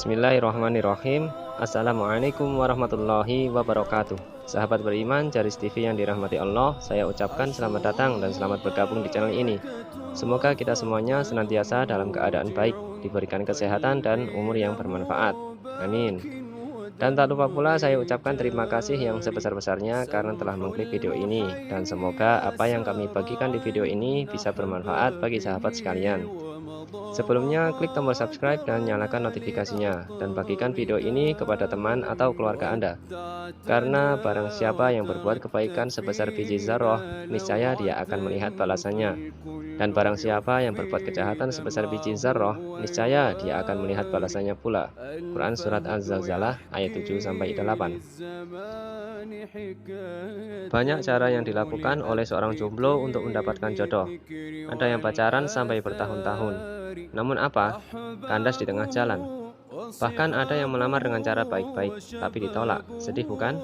Bismillahirrahmanirrahim. Assalamualaikum warahmatullahi wabarakatuh. Sahabat beriman, Jaris TV yang dirahmati Allah, saya ucapkan selamat datang dan selamat bergabung di channel ini. Semoga kita semuanya senantiasa dalam keadaan baik, diberikan kesehatan dan umur yang bermanfaat. Amin. Dan tak lupa pula saya ucapkan terima kasih yang sebesar-besarnya karena telah mengklik video ini. Dan semoga apa yang kami bagikan di video ini bisa bermanfaat bagi sahabat sekalian. Sebelumnya, klik tombol subscribe dan nyalakan notifikasinya. Dan bagikan video ini kepada teman atau keluarga Anda. Karena barang siapa yang berbuat kebaikan sebesar biji zarrah, niscaya dia akan melihat balasannya. Dan barang siapa yang berbuat kejahatan sebesar biji zarrah, niscaya dia akan melihat balasannya pula. Quran Surat Az-Zalzalah ayat 7-8. Banyak cara yang dilakukan oleh seorang jomblo untuk mendapatkan jodoh. Ada yang pacaran sampai bertahun-tahun. Namun apa? Kandas di tengah jalan. Bahkan ada yang melamar dengan cara baik-baik, tapi ditolak. Sedih bukan?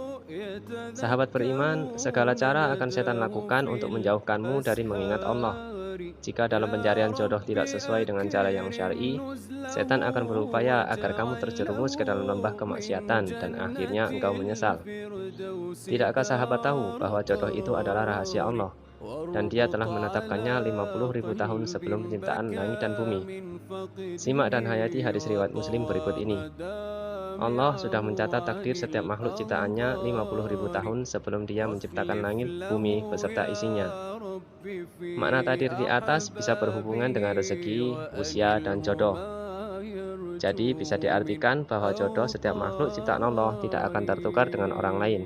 Sahabat beriman, segala cara akan setan lakukan untuk menjauhkanmu dari mengingat Allah. Jika dalam pencarian jodoh tidak sesuai dengan cara yang syar'i, setan akan berupaya agar kamu terjerumus ke dalam lembah kemaksiatan dan akhirnya engkau menyesal. Tidakkah sahabat tahu bahwa jodoh itu adalah rahasia Allah? Dan dia telah menetapkannya 50.000 tahun sebelum penciptaan langit dan bumi. Simak dan hayati hadis riwayat Muslim berikut ini. Allah sudah mencatat takdir setiap makhluk ciptaannya 50.000 tahun sebelum dia menciptakan langit, bumi, beserta isinya. Makna takdir di atas bisa berhubungan dengan rezeki, usia, dan jodoh. Jadi bisa diartikan bahwa jodoh setiap makhluk ciptaan Allah tidak akan tertukar dengan orang lain.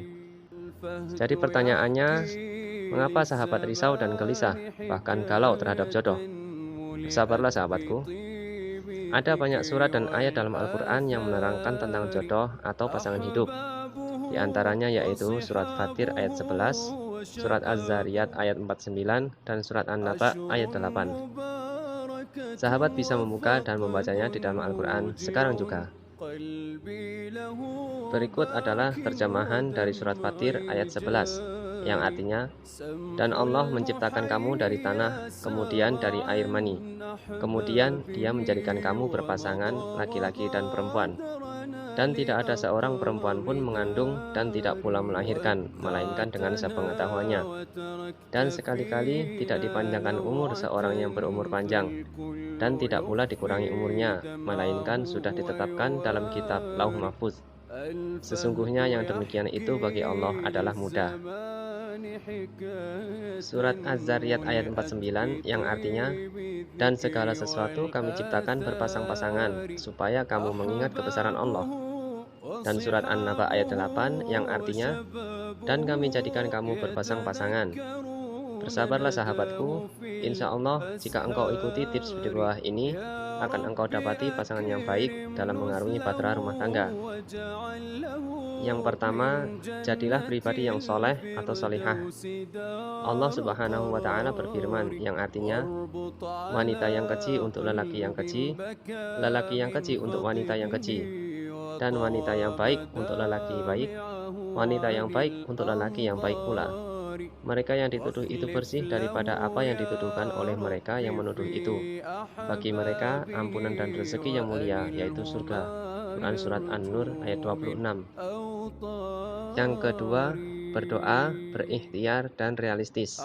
Jadi pertanyaannya, mengapa sahabat risau dan gelisah, bahkan galau terhadap jodoh? Bersabarlah sahabatku. Ada banyak surat dan ayat dalam Al-Quran yang menerangkan tentang jodoh atau pasangan hidup. Di antaranya yaitu surat Fatir ayat 11, surat Az-Zariyat ayat 49, dan surat An-Naba ayat 8. Sahabat bisa membuka dan membacanya di dalam Al-Quran sekarang juga. Berikut adalah terjemahan dari surat Fatir ayat 11, yang artinya, dan Allah menciptakan kamu dari tanah, kemudian dari air mani. Kemudian dia menjadikan kamu berpasangan laki-laki dan perempuan. Dan tidak ada seorang perempuan pun mengandung dan tidak pula melahirkan, melainkan dengan sepengetahuannya. Dan sekali-kali tidak dipanjangkan umur seorang yang berumur panjang, dan tidak pula dikurangi umurnya, melainkan sudah ditetapkan dalam kitab Lauh Mahfuz. Sesungguhnya yang demikian itu bagi Allah adalah mudah. Surat Az-Zariyat ayat 49 yang artinya, dan segala sesuatu kami ciptakan berpasang-pasangan supaya kamu mengingat kebesaran Allah. Dan surat An-Naba ayat 8 yang artinya, dan kami jadikan kamu berpasang-pasangan. Bersabarlah sahabatku, insya Allah jika engkau ikuti tips di bawah ini, akan engkau dapati pasangan yang baik dalam mengarungi bahtera rumah tangga. Yang pertama, jadilah pribadi yang soleh atau solihah. Allah Subhanahu wa Ta'ala berfirman, yang artinya, wanita yang keji untuk lelaki yang keji, lelaki yang keji untuk wanita yang keji, dan wanita yang baik untuk lelaki baik, wanita yang baik untuk lelaki yang baik pula. Mereka yang dituduh itu bersih daripada apa yang dituduhkan oleh mereka yang menuduh itu. Bagi mereka ampunan dan rezeki yang mulia, yaitu surga. Quran Surat An-Nur ayat 26. Yang kedua, berdoa, berikhtiar, dan realistis.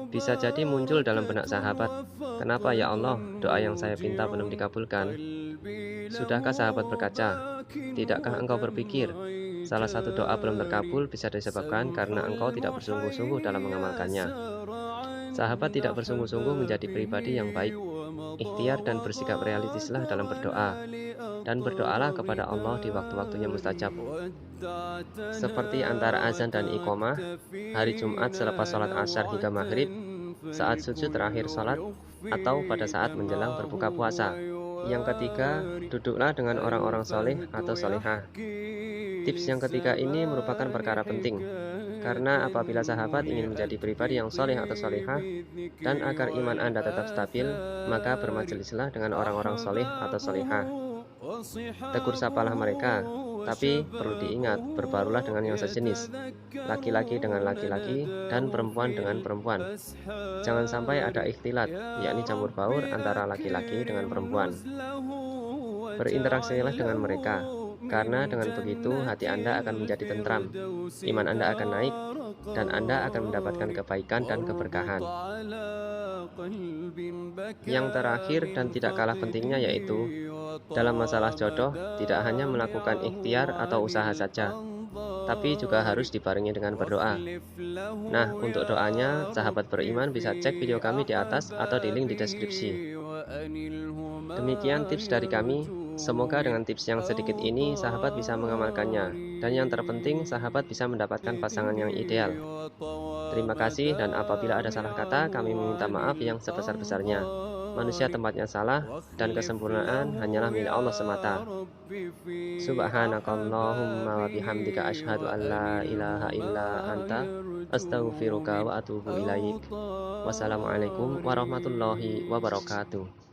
Bisa jadi muncul dalam benak sahabat, kenapa ya Allah, doa yang saya pinta belum dikabulkan? Sudahkah sahabat berkaca? Tidakkah engkau berpikir, salah satu doa belum terkabul bisa disebabkan karena engkau tidak bersungguh-sungguh dalam mengamalkannya. Sahabat tidak bersungguh-sungguh menjadi pribadi yang baik. Ikhtiar dan bersikap realistislah dalam berdoa, dan berdoalah kepada Allah di waktu-waktunya mustajab. Seperti antara azan dan iqamah, hari Jumat selepas sholat asyar hingga maghrib, saat sujud terakhir sholat, atau pada saat menjelang berbuka puasa. Yang ketiga, duduklah dengan orang-orang soleh atau solehah. Tips yang ketiga ini merupakan perkara penting, karena apabila sahabat ingin menjadi pribadi yang soleh atau solehah, dan agar iman Anda tetap stabil, maka bermajelislah dengan orang-orang soleh atau solehah. Tegur sapalah mereka, tapi perlu diingat, berbarulah dengan yang sejenis, laki-laki dengan laki-laki, dan perempuan dengan perempuan. Jangan sampai ada ikhtilat, yakni campur baur antara laki-laki dengan perempuan. Berinteraksilah dengan mereka, karena dengan begitu hati Anda akan menjadi tentram, iman Anda akan naik, dan Anda akan mendapatkan kebaikan dan keberkahan. Yang terakhir dan tidak kalah pentingnya yaitu, dalam masalah jodoh, tidak hanya melakukan ikhtiar atau usaha saja, tapi juga harus dibarengi dengan berdoa. Nah, untuk doanya, sahabat beriman bisa cek video kami di atas atau di link di deskripsi. Demikian tips dari kami. Semoga dengan tips yang sedikit ini, sahabat bisa mengamalkannya. Dan yang terpenting, sahabat bisa mendapatkan pasangan yang ideal. Terima kasih, dan apabila ada salah kata, kami meminta maaf yang sebesar-besarnya. Manusia tempatnya salah, dan kesempurnaan hanyalah milik Allah semata. Subhanakallahumma wa bihamdika asyhadu an la ilaha illa anta astaghfiruka wa atubu ilaik. Wassalamualaikum warahmatullahi wabarakatuh.